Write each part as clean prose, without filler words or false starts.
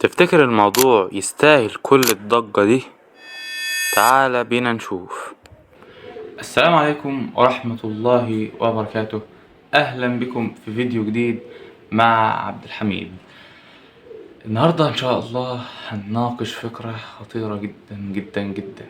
تفتكر الموضوع يستاهل كل الضجة دي؟ تعال بينا نشوف. السلام عليكم ورحمة الله وبركاته. أهلا بكم في فيديو جديد مع عبد الحميد. النهاردة إن شاء الله هنناقش فكرة خطيرة جدا جدا جدا،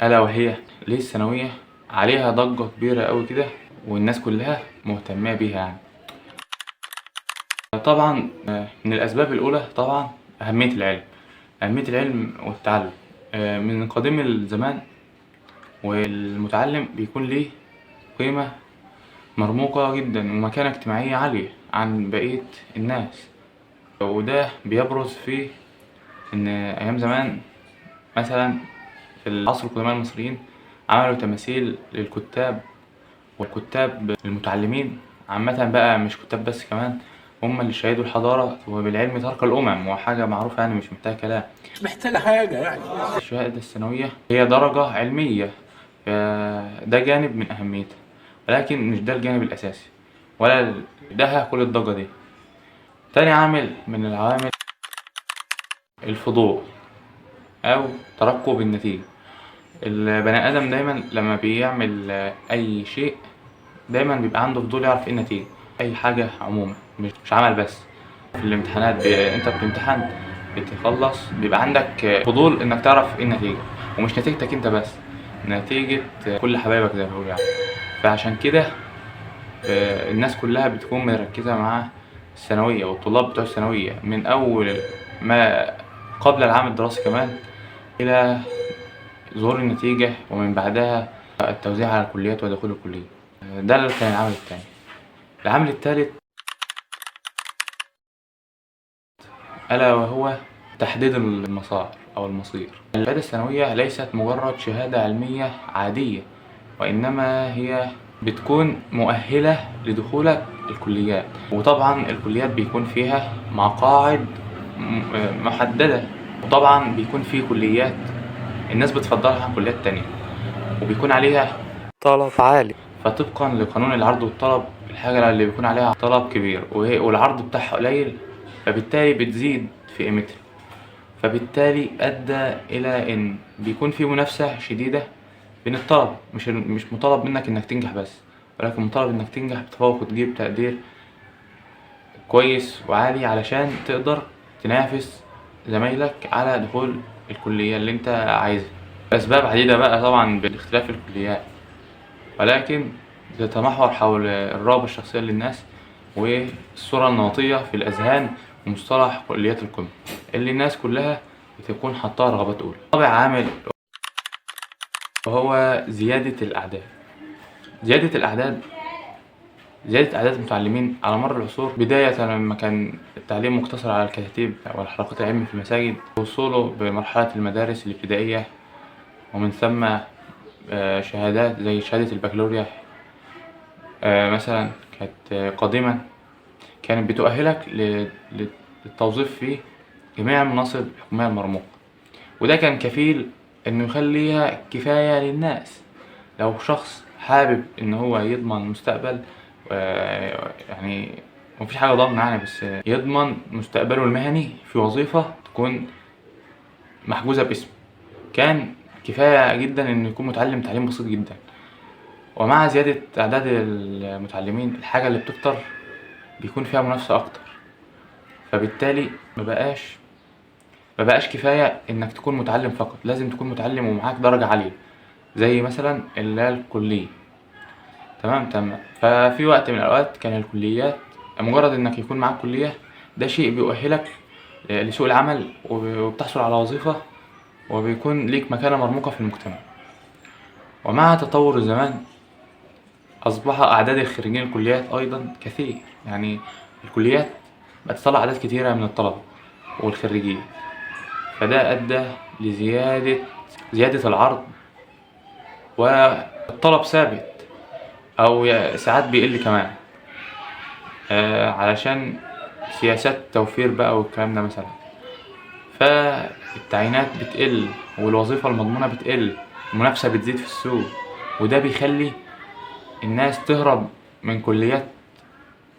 ألا وهي ليه الثانوية عليها ضجة كبيرة أوي كده والناس كلها مهتمة بيها طبعا من الأسباب الأولى طبعا أهمية العلم والتعلم. من قديم الزمان والمتعلم بيكون ليه قيمة مرموقة جدا ومكانة اجتماعية عالية عن بقية الناس، وده بيبرز في إن أيام زمان مثلا في العصر القدماء المصريين عملوا تماثيل للكتاب، والكتاب المتعلمين عامة بقى مش كتاب بس، كمان هم اللي شهدوا الحضارة، وبالعلم ترك الأمم، وحاجة معروفة يعني مش محتاجة كلام. مش محتاجة حاجة يعني. الشهادة الثانوية هي درجة علمية، ده جانب من أهميتها، ولكن مش ده الجانب الأساسي ولا ده كل الضجة دي. تاني عامل من العوامل الفضول أو ترقب النتيجة. البني آدم دايما لما بيعمل أي شيء دايما بيبقى عنده فضول يعرف ايه النتيجة، أي حاجة عموما مش عمل بس. في الامتحانات انت بتمتحن بتخلص بيبقى عندك فضول انك تعرف ايه النتيجة، ومش نتيجتك انت بس، نتيجة كل حبايبك زي ما بيقولوا يعني. فعشان كده الناس كلها بتكون مركزة مع الثانوية، والطلاب بتوع الثانوية من أول ما قبل العام الدراسي كمان إلى ظهور النتيجة، ومن بعدها التوزيع على الكليات ودخول الكلية. ده اللي كان العامل التاني. العامل التالت ألا وهو تحديد المسار أو المصير. الشهادة الثانوية ليست مجرد شهادة علمية عادية، وإنما هي بتكون مؤهلة لدخولك الكليات، وطبعا الكليات بيكون فيها مقاعد محددة، وطبعا بيكون في كليات الناس بتفضلها عن كليات تانية وبيكون عليها طلب عالي. فطبقا لقانون العرض والطلب، الحاجة اللي بيكون عليها طلب كبير والعرض بتاعها قليل فبالتالي بتزيد في قيمتها، فبالتالي أدى إلى إن بيكون في منافسة شديدة بين الطلبة. مش مطالب منك إنك تنجح بس، ولكن مطالب إنك تنجح بتفوق وتجيب تقدير كويس وعالي علشان تقدر تنافس زمايلك على دخول الكلية اللي أنت عايزها. أسباب عديدة بقى طبعا باختلاف الكليات، ولكن تتمحور حول الرغبة الشخصية للناس والصورة النمطية في الأذهان ومصطلح كليات القمة اللي الناس كلها بتكون حاطها رغبات أولى. رابع عامل وهو زيادة الأعداد. زيادة أعداد المتعلمين على مر العصور، بداية لما كان التعليم مقتصر على الكتاتيب والحلقات العلمية في المساجد، وصوله بمرحلة المدارس الابتدائية، ومن ثم شهادات زي شهادة البكالوريا مثلا كانت قديما كانت بتؤهلك للتوظيف في جميع المناصب الحكومية المرموقة، وده كان كفيل إنه يخليها كفاية للناس. لو شخص حابب إن هو يضمن مستقبل، يعني مفيش حاجة ضامنة يعني، بس يضمن مستقبله المهني في وظيفة تكون محجوزة باسمه، كان كفاية جدا إنه يكون متعلم تعليم بسيط جدا. ومع زيادة أعداد المتعلمين الحاجة اللي بتكتر بيكون فيها منافسة أكتر، فبالتالي مبقاش كفاية إنك تكون متعلم فقط، لازم تكون متعلم ومعاك درجة عالية زي مثلا اللي هي الكلية. تمام. ففي وقت من الأوقات كان الكليات مجرد إنك يكون معاك كلية ده شيء بيؤهلك لسوق العمل، وبتحصل على وظيفة وبيكون ليك مكانة مرموقة في المجتمع. ومع تطور الزمان أصبح أعداد الخريجين الكليات أيضا كثير، يعني الكليات بقت تطلع أعداد كتيرة من الطلبة والخريجين، فده أدى لزيادة العرض، والطلب ثابت أو ساعات بيقل كمان علشان سياسات توفير بقى والكلام ده مثلا. فالتعيينات بتقل والوظيفة المضمونة بتقل، المنافسة بتزيد في السوق، وده بيخلي الناس تهرب من كليات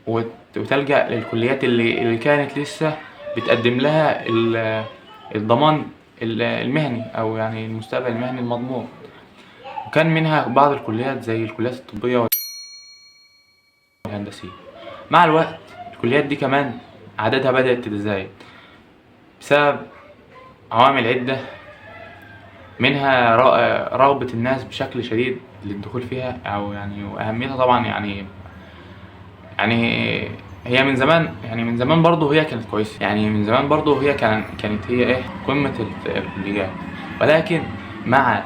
وتلجأ للكليات اللي كانت لسه بتقدم لها الضمان المهني أو يعني المستقبل المهني المضمون. وكان منها بعض الكليات زي الكليات الطبية والهندسية. مع الوقت الكليات دي كمان عددها بدأت تتزايد بسبب عوامل عدة، منها رغبة الناس بشكل شديد للدخول فيها، أو يعني وأهميتها طبعا يعني هي من زمان، يعني من زمان برضه هي كانت كويسة، يعني من زمان برضه هي كانت هي إيه قمة الكليات. ولكن مع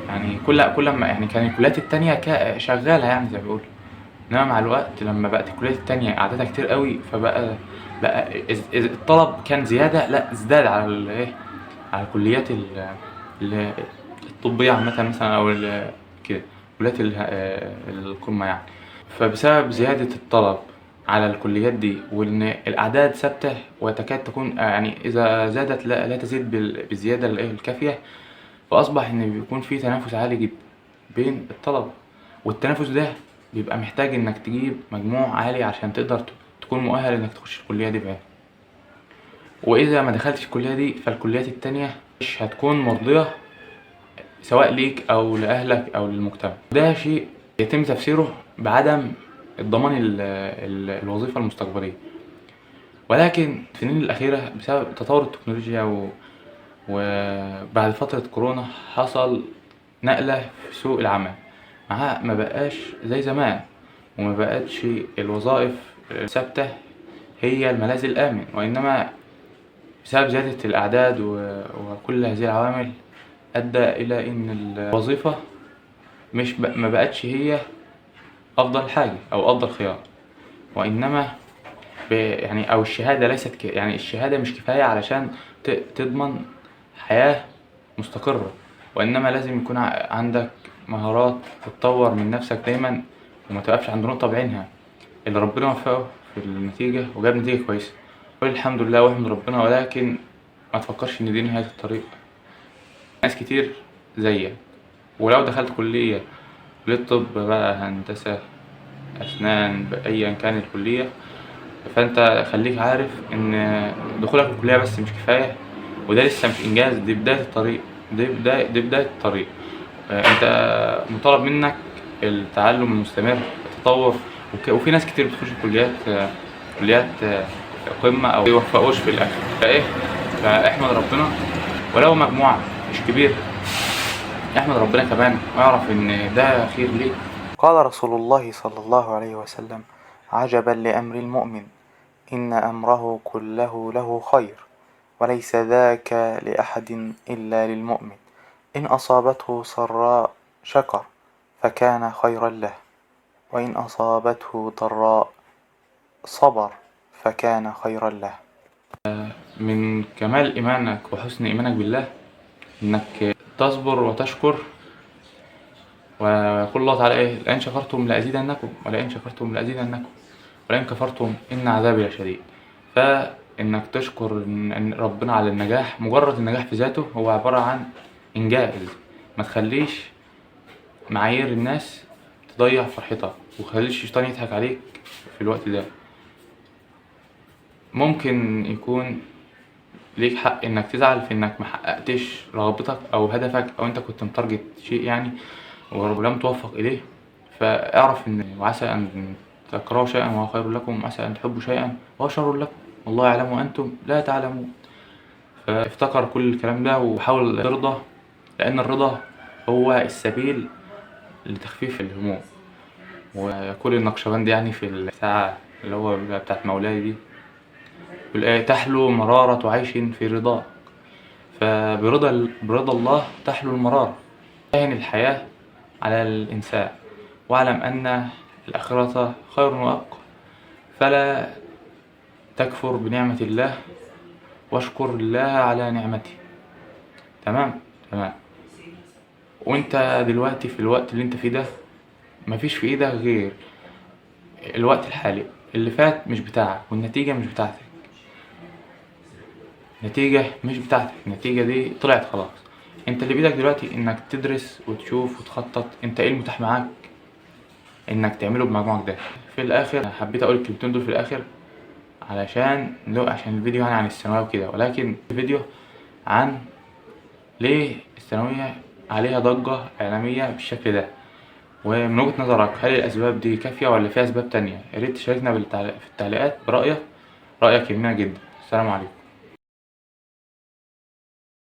يعني كل ما يعني كان الكليات التانية شغالة يعني زي ما بيقولوا، إنما مع الوقت لما بقت الكليات التانية عددها كتير قوي، بقى الطلب كان زيادة، لا ازداد على الإيه، على الكليات ال- الطبية عامة مثلا، أو كده كليات القمة يعني. فبسبب زيادة الطلب على الكليات دي، وإن الأعداد ثابتة وتكاد تكون يعني إذا زادت لا تزيد بالزيادة الكافية، فأصبح إن بيكون في تنافس عالي جدا بين الطلبة. والتنافس ده بيبقى محتاج إنك تجيب مجموع عالي عشان تقدر تكون مؤهل إنك تخش الكلية دي بعينها. وإذا ما دخلتش الكلية دي فالكليات التانية مش هتكون مرضية سواء ليك أو لأهلك أو للمجتمع. ده شيء يتم تفسيره بعدم الضمان الوظيفة المستقبلية. ولكن في السنين الأخيرة بسبب تطور التكنولوجيا وبعد فترة كورونا حصل نقلة في سوق العمل، ما بقاش زي زمان، وما بقتش الوظائف ثابتة هي الملاذ الآمن، وإنما بسبب زيادة الأعداد وكل هذه العوامل أدى إلى إن الوظيفة مش ما بقتش هي أفضل حاجة أو أفضل خيار، وإنما يعني أو الشهادة ليست يعني الشهادة مش كفاية علشان تضمن حياة مستقرة، وإنما لازم يكون عندك مهارات تتطور من نفسك دايما، وما تقفش عند نقطة بعينها. اللي ربنا وفقه في النتيجة وجاب نتيجة كويسة قول الحمد لله واحمد ربنا، ولكن ما تفكرش إن دي نهاية الطريق. ناس كتير زيك، ولو دخلت كلية طب بقى، هندسة، أسنان، بأيا كان الكلية، فأنت خليك عارف إن دخولك الكلية بس مش كفاية، وده لسه مش إنجاز، دي بداية الطريق، دي بداية الطريق. أنت مطالب منك التعلم المستمر، التطور. وفي ناس كتير بتخش كليات قمة أو ميوفقوش في الآخر، فاحمد ربنا، ولو مجموعة مش كبير احمد ربنا كمان واعرف إن ده خير ليك. قال رسول الله صلى الله عليه وسلم: عجبا لأمر المؤمن، إن أمره كله له خير، وليس ذاك لأحد إلا للمؤمن، إن أصابته سراء شكر فكان خيرا له، وإن أصابته ضراء صبر فكان خيرا له. من كمال إيمانك وحسن إيمانك بالله إنك تصبر وتشكر، ويقول الله تعالى لئن شكرتم لأزيدنكم ولئن شكرتم لأزيدنكم ولئن كفرتم إن عذابي لشديد. فإنك تشكر إن ربنا على النجاح، مجرد النجاح في ذاته هو عبارة عن إنجاز. ما تخليش معايير الناس تضيع فرحتك، ومتخليش الشيطان يضحك عليك في الوقت ده. ممكن يكون ليك حق إنك تزعل في إنك محققتش رغبتك أو هدفك، أو أنت كنت متارجت شيء يعني ولم توفق إليه. فاعرف إن وعسى أن تكرهوا شيئا وهو خير لكم، وعسى أن تحبوا شيئا وهو شر لكم، والله يعلم وأنتم لا تعلمون. فافتكر كل الكلام ده وحاول ترضى، لأن الرضا هو السبيل لتخفيف الهموم. ويقول النقشبندي يعني في الساعة اللي هو بتاعت مولاي دي، يقول تحلو مرارة عيش في رضاه، برضا الله تحلو المرارة. تهن الحياة على الإنسان، واعلم أن الآخرة خير وأبقى، فلا تكفر بنعمة الله واشكر الله على نعمته. تمام. وانت دلوقتي في الوقت اللي انت فيه ده مفيش في ايدك غير الوقت الحالي، اللي فات مش بتاعك، والنتيجة مش بتاعتك، النتيجة دي طلعت خلاص. انت اللي بايدك دلوقتي انك تدرس وتشوف وتخطط انت ايه المتاح معاك انك تعمله بمجموعك ده. في الاخر حبيت اقول الكلمتين دول في الاخر عشان الفيديو يعني عن الثانوية وكده، ولكن الفيديو عن ليه الثانوية عليها ضجة إعلامية بالشكل ده، ومن وجهة نظرك هل الأسباب دي كافية ولا في أسباب تانية؟ ياريت تشاركنا في التعليقات برأيك، رأيك يهمنا جدا. السلام عليكم.